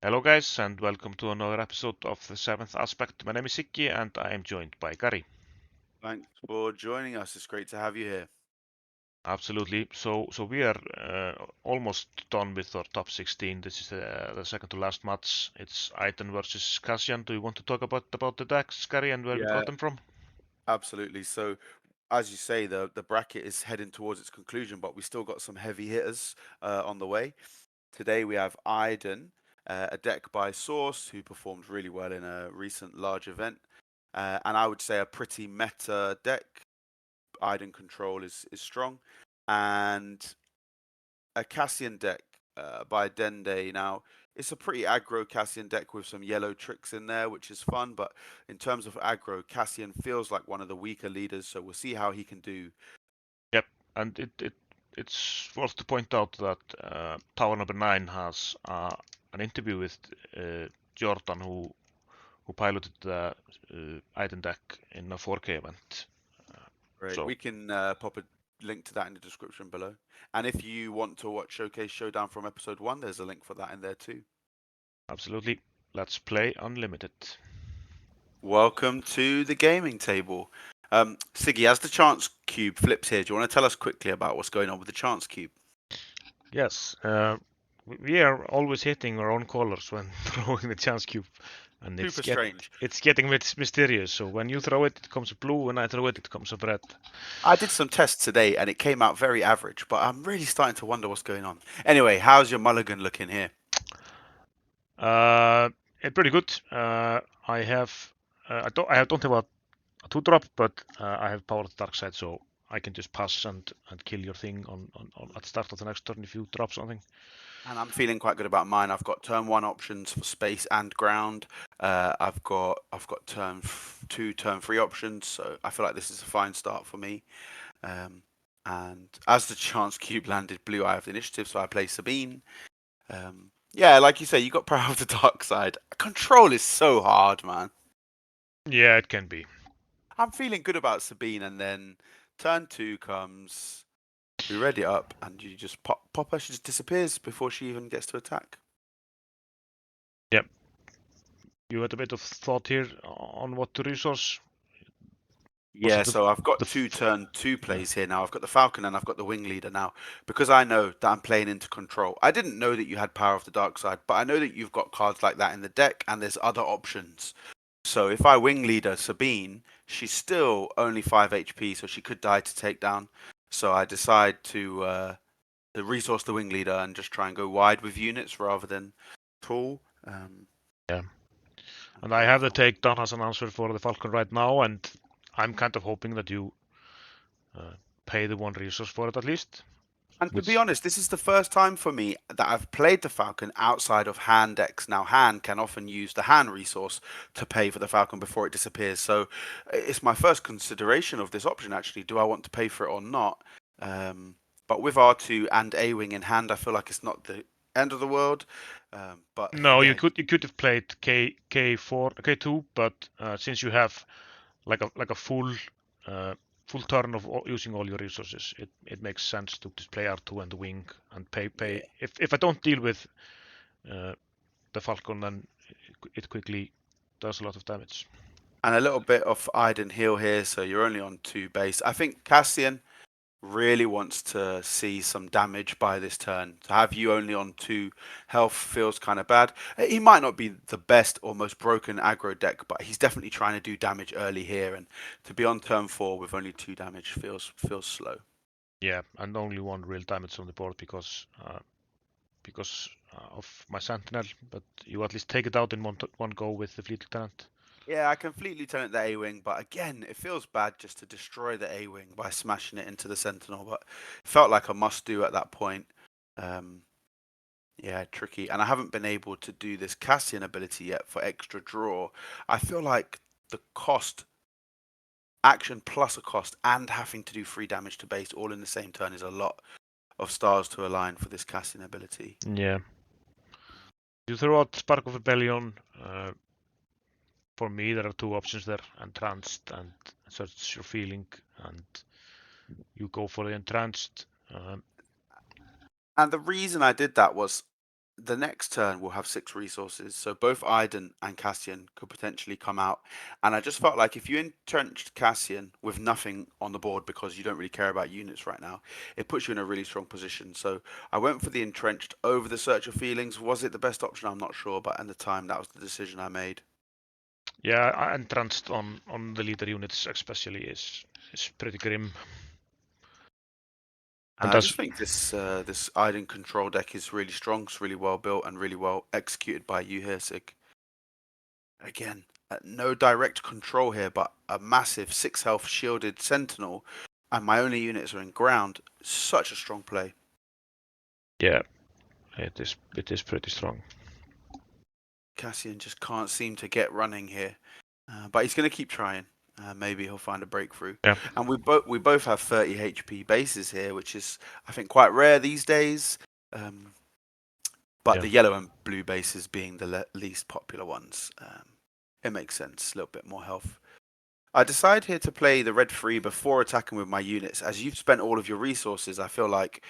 Hello guys and welcome to another episode of the 7th Aspect. My name is Siggi and I am joined by Gary. Thanks for joining us. It's great to have you here. Absolutely. So we are almost done with our top 16. This is the second to last match. It's Iden versus Cassian. Do you want to talk about the decks, Gary, and where we Yeah, got them from? absolutely. So, as you say, the bracket is heading towards its conclusion, but we still got some heavy hitters on the way. Today we have Iden, a deck by Source, who performed really well in a recent large event, and I would say a pretty meta deck. Iden control is strong, and a Cassian deck by Dende. Now, it's a pretty aggro Cassian deck with some yellow tricks in there, which is fun. But in terms of aggro, Cassian feels like one of the weaker leaders, so we'll see how he can do. Yep, and it's worth to point out that Tower number 9 has an interview with Jordan who piloted the Iden deck in a 4K event. Right, So we can pop a link to that in the description below. And if you want to watch Showcase Showdown from episode 1, there's a link for that in there too. absolutely, let's play Unlimited. Welcome to the gaming table. Siggy, as the chance cube flips here, do you want to tell us quickly about what's going on with the chance cube? Yes, we are always hitting our own colors when throwing the chance cube, and Super strange. it's getting mysterious. So when you throw it, it comes a blue. When I throw it, it comes a red. I did some tests today and it came out very average, but I'm really starting to wonder what's going on. Anyway, how's your mulligan looking here? Pretty good. I have I don't have a 2-drop, but I have power of the dark side, so I can just pass and kill your thing on at the start of the next turn if you drop something. And I'm feeling quite good about mine. I've got turn 1 options for space and ground. I've got turn 2, turn 3 options, so I feel like this is a fine start for me. And as the chance cube landed blue, I have the initiative, so I play Sabine. Yeah, like you say, you got power of the dark side. Control is so hard, man. Yeah, it can be. I'm feeling good about Sabine, and then turn 2 comes. We ready up, and you just pop her. She just disappears before she even gets to attack. Yep. You had a bit of thought here on what to resource. Was Yeah, it so I've got the two turn 2 yeah. plays here now. I've got the Falcon and I've got the Wing Leader now. Because I know that I'm playing into control. I didn't know that you had Power of the Dark Side, but I know that you've got cards like that in the deck, and there's other options. So if I Wing Leader Sabine, she's still only 5 HP, so she could die to take down. So I decide to resource the Wing Leader and just try and go wide with units rather than tall. Yeah. And I Okay, have the takedown as an answer for the Falcon right now, and I'm kind of hoping that you pay the 1 resource for it at least. and to be Which honest, this is the first time for me that I've played the Falcon outside of hand decks. Now, hand can often use the hand resource to pay for the Falcon before it disappears. So it's my first consideration of this option, actually. Do I want to pay for it or not? But with R2 and A-Wing in hand, I feel like it's not the end of the world. But no, yeah, you could have played K4 K2, but since you have like a uh, full turn of using all your resources, it makes sense to just play R2 and the wing and pay. yeah. If I don't deal with uh, the Falcon, then it quickly does a lot of damage. And a little bit of Iden heal here, so you're only on 2 base. I think Cassian really wants to see some damage by this turn. To have you only on 2 health feels kind of bad. He might not be the best or most broken aggro deck, but he's definitely trying to do damage early here. And to be on turn 4 with only 2 damage feels slow. Yeah, and only 1 real damage on the board because of my Sentinel, but you at least take it out in one go with the Fleet Lieutenant. Yeah, I completely turn it the A-Wing, but again, it feels bad just to destroy the A-Wing by smashing it into the Sentinel, but it felt like a must-do at that point. Um, Yeah, tricky. And I haven't been able to do this Cassian ability yet for extra draw. I feel like the cost, action plus a cost, and having to do 3 damage to base all in the same turn is a lot of stars to align for this Cassian ability. Yeah. You throw out Spark of Rebellion. For me, there are 2 options there: Entranced and Search Your Feeling, and you go for the Entranced. And the reason I did that was the next turn will have 6 resources, so both Iden and Cassian could potentially come out. And I just felt like if you entrenched Cassian with nothing on the board because you don't really care about units right now, it puts you in a really strong position. So I went for the entrenched over the Search of Feelings. Was it the best option? I'm not sure, but at the time that was the decision I made. Yeah, entrenched on the leader units especially is pretty grim. And I that's just think this Iden control deck is really strong, it's really well built, and really well executed by you here, Sig. Again, no direct control here, but a massive 6 health shielded sentinel, and my only units are in ground. Such a strong play. yeah, it is pretty strong. Cassian just can't seem to get running here, but he's going to keep trying. Maybe he'll find a breakthrough. Yeah. And we both have 30 HP bases here, which is I think quite rare these days. But Yeah. the yellow and blue bases being the least popular ones, it makes sense. A little bit more health. I decide here to play the red 3 before attacking with my units. As you've spent all of your resources, I feel like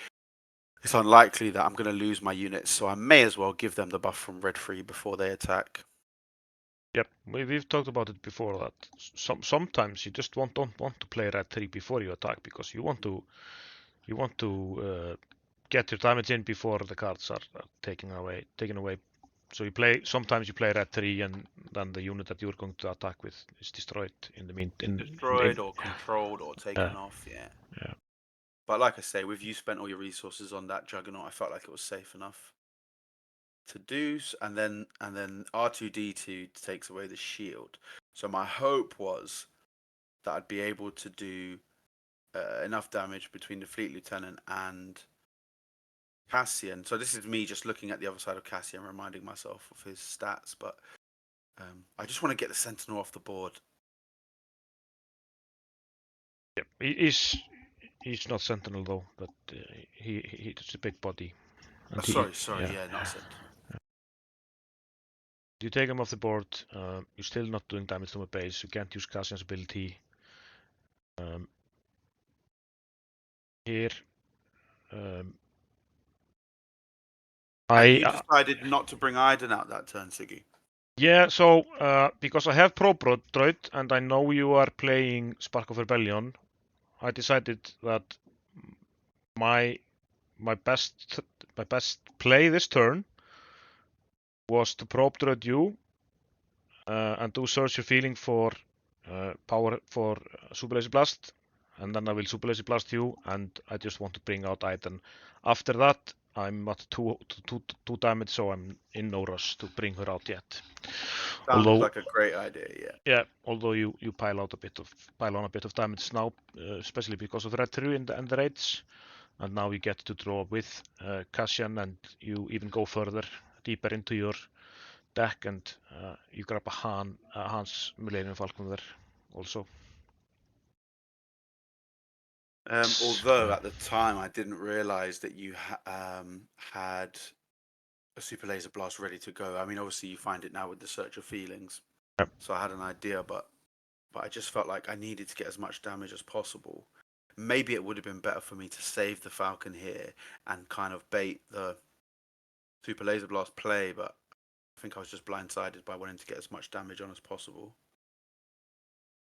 it's unlikely that I'm going to lose my units, so I may as well give them the buff from red 3 before they attack. Yep, we've talked about it before that sometimes you just don't want to play red 3 before you attack because you want to get your damage in before the cards are taken away. So sometimes you play red 3 and then the unit that you're going to attack with is destroyed in the mean Destroyed or controlled or taken off, yeah. Yeah. But like I say, with you spent all your resources on that juggernaut, I felt like it was safe enough to do. And then R2D2 takes away the shield. So my hope was that I'd be able to do enough damage between the Fleet Lieutenant and Cassian. So this is me just looking at the other side of Cassian, reminding myself of his stats. But I just want to get the Sentinel off the board. Yeah, he's not Sentinel though, but he's a big body. And Sorry, yeah, not Sentinel. You take him off the board, you're still not doing damage to my base, you can't use Cassian's ability. Here, And you decided not to bring Iden out that turn, Siggi. Yeah, so because I have Pro Droid and I know you are playing Spark of Rebellion, I decided that my best play this turn was to probe droid you and do search your feeling for power for Super Laser Blast, and then I will Super Laser Blast you, and I just want to bring out Iden. After that, I'm at two damage, so I'm in no rush to bring her out yet. Sounds like a great idea, yeah. Yeah, although you pile on a bit of damage now, especially because of the red 3 and the raids, and now you get to draw with Cassian, and you even go further, deeper into your deck, and you grab a Han's Millennium Falcon there also. Although at the time I didn't realize that you had a Super Laser Blast ready to go. I mean, obviously you find it now with the Search of Feelings. Yep. So I had an idea, but I just felt like I needed to get as much damage as possible. Maybe it would have been better for me to save the Falcon here and kind of bait the Super Laser Blast play, but I think I was just blindsided by wanting to get as much damage on as possible.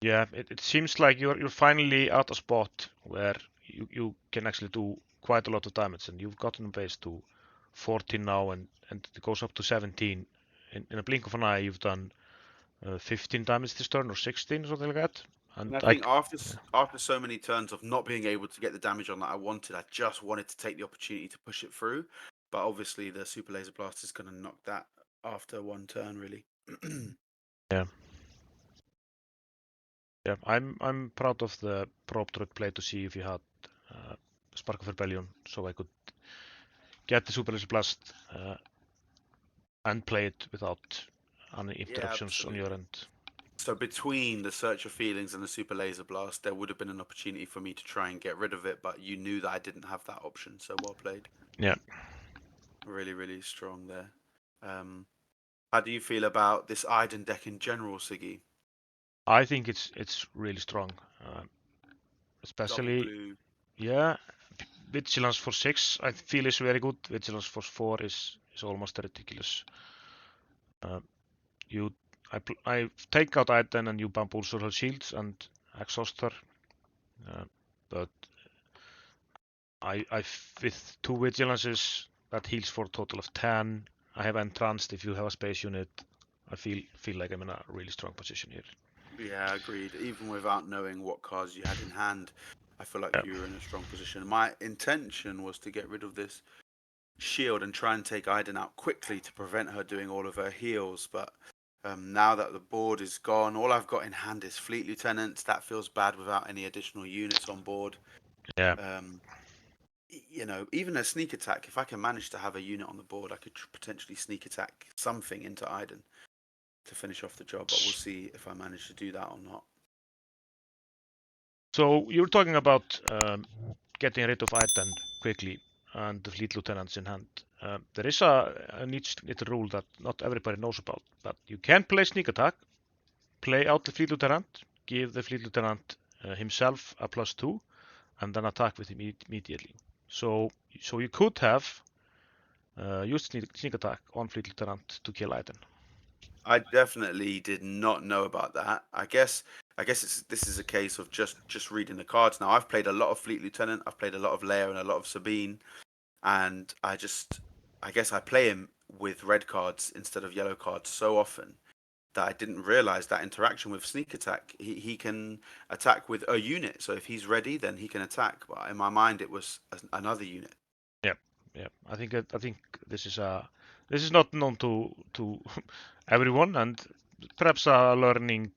Yeah, it seems like you're finally at a spot where you can actually do quite a lot of damage, and you've gotten the base to 14 now, and it goes up to 17. In a blink of an eye, you've done 15 damage this turn, or 16, or something like that. And I think after so many turns of not being able to get the damage on that I wanted, I just wanted to take the opportunity to push it through. But obviously the Super Laser Blast is going to knock that after one turn, really. Yeah. Yeah, I'm proud of the prop droid play to see if you had Spark of Rebellion, so I could get the Super Laser Blast and play it without any interruptions on your end. So between the Search of Feelings and the Super Laser Blast, there would have been an opportunity for me to try and get rid of it, but you knew that I didn't have that option, so well played. Yeah. Really, really strong there. How do you feel about this Iden deck in general, Siggi? I think it's really strong, especially Double blue. yeah. Vigilance for 6 I feel is very good. Vigilance for 4 is almost ridiculous. I take out Iden and you bamboozle her shields and exhaust her, but I with 2 vigilances that heals for a total of 10. I have entranced. If you have a space unit, I feel like I'm in a really strong position here. Yeah, agreed. Even without knowing what cards you had in hand, I feel like you were in a strong position. My intention was to get rid of this shield and try and take Iden out quickly to prevent her doing all of her heals, but now that the board is gone, all I've got in hand is Fleet Lieutenants. That feels bad without any additional units on board. Yeah. You know, even a sneak attack, if I can manage to have a unit on the board, I could potentially sneak attack something into Iden to finish off the job, but we'll see if I manage to do that or not. So you were talking about getting rid of Iden quickly and the Fleet Lieutenants in hand. There is a neat little rule that not everybody knows about, but you can play sneak attack, play out the Fleet Lieutenant, give the Fleet Lieutenant himself a +2, and then attack with him immediately. So you could have used sneak attack on Fleet Lieutenant to kill Iden. I definitely did not know about that. I guess this is a case of just reading the cards. Now I've played a lot of Fleet Lieutenant, I've played a lot of Leia and a lot of Sabine, and I guess I play him with red cards instead of yellow cards so often that I didn't realize that interaction with sneak attack. He can attack with a unit, so if he's ready, then he can attack. But in my mind, it was another unit. Yeah. I think this is not known to everyone, and perhaps a learning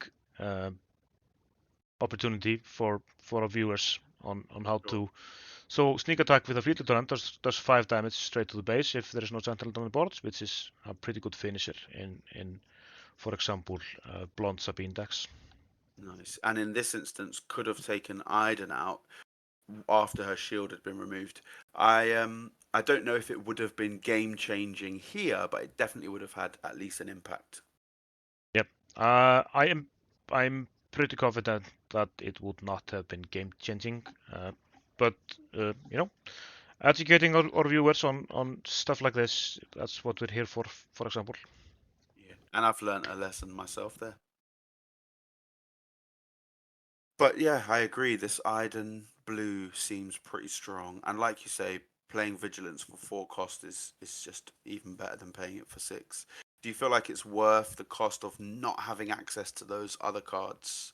opportunity for our viewers on how to. So sneak attack with a Fleet Lieutenant does 5 damage straight to the base if there is no sentinel on the board, which is a pretty good finisher in for example, Blonde Sabine decks. Nice. And in this instance, could have taken Iden out after her shield had been removed. I don't know if it would have been game changing here, but it definitely would have had at least an impact. Yep. I'm pretty confident that it would not have been game changing, but you know, educating our viewers on stuff like this, that's what we're here for example. Yeah. And I've learned a lesson myself there. But yeah, I agree. This Iden blue seems pretty strong, and like you say, playing Vigilance for 4 cost is just even better than paying it for 6. Do you feel like it's worth the cost of not having access to those other cards?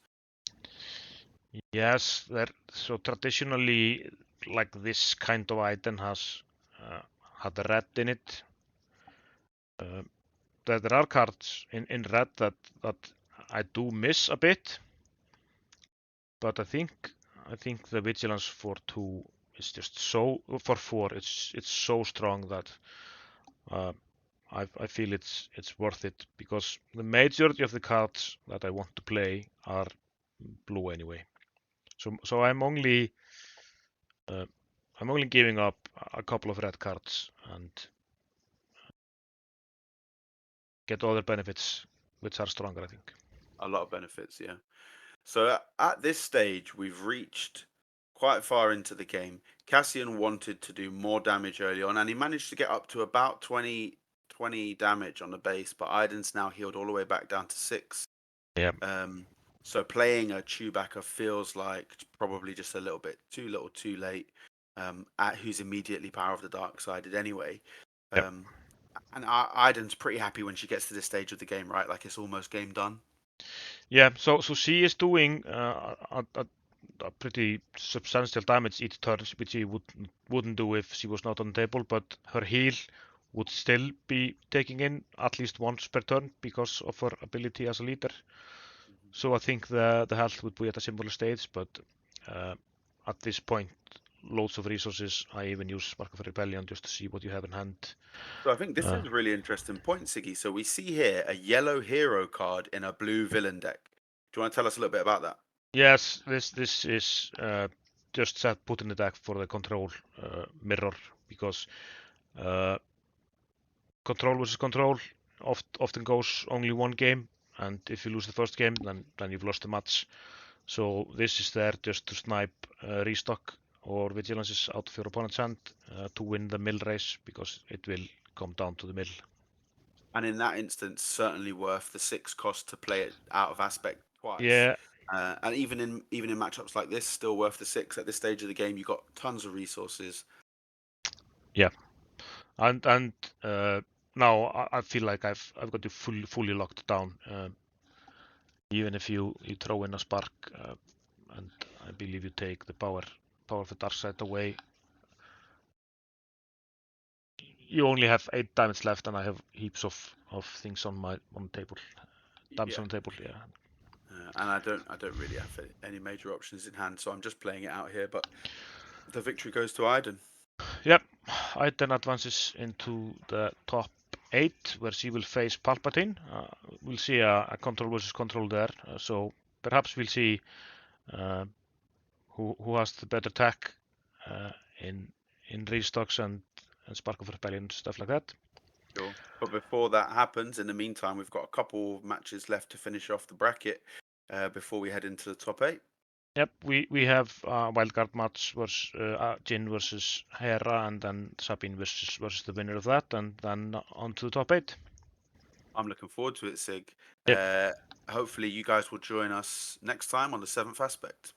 Yes, so traditionally, like this kind of item has had red in it. There are cards in red that I do miss a bit, but I think the vigilance for 2 is just so for 4 it's so strong that I feel it's worth it because the majority of the cards that I want to play are blue anyway. So I'm only giving up a couple of red cards and get other benefits which are stronger, I think. A lot of benefits, yeah. So at this stage, we've reached quite far into the game. Cassian wanted to do more damage early on, and he managed to get up to about 20 damage on the base, but Iden's now healed all the way back down to 6. Yeah. So playing a Chewbacca feels like probably just a little bit too little too late, at who's immediately power of the dark sided anyway. Yep. And Iden's pretty happy when she gets to this stage of the game, right? Like it's almost game done. Yeah, so she is doing a pretty substantial damage each turn, which she wouldn't do if she was not on the table, but her heal would still be taking in at least once per turn because of her ability as a leader. So I think the health would be at a similar stage, but at this point, loads of resources. I even use Mark of Rebellion just to see what you have in hand. So I think this is a really interesting point, Siggy. So we see here a yellow hero card in a blue villain deck. Do you want to tell us a little bit about that? Yes, this is just put in the deck for the control mirror because control versus control often goes only one game, and if you lose the first game, then you've lost the match. So this is there just to snipe restock or vigilances out of your opponent's hand to win the mill race because it will come down to the middle. And in that instance, certainly worth the 6 cost to play it out of aspect twice. Yeah. And even in matchups like this, still worth the 6 at this stage of the game. You got tons of resources. Yeah, and now I feel like I've got it fully locked down. Even if you throw in a spark, and I believe you take the power of the dark side away, you only have 8 damage left, and I have heaps of things on the table. Damage on the table, yeah. And I don't really have any major options in hand, so I'm just playing it out here. But the victory goes to Iden. Yep, Iden advances into the top 8, where she will face Palpatine. We'll see a control versus control there, so perhaps we'll see who has the better tech in restocks and Spark of Rebellion, stuff like that. Sure. But before that happens, in the meantime, we've got a couple of matches left to finish off the bracket before we head into the top 8. Yep, we have a wildcard match versus Jin versus Hera, and then Sabine versus the winner of that, and then on to the top 8. I'm looking forward to it, Sig. Yep. Hopefully you guys will join us next time on the 7th aspect.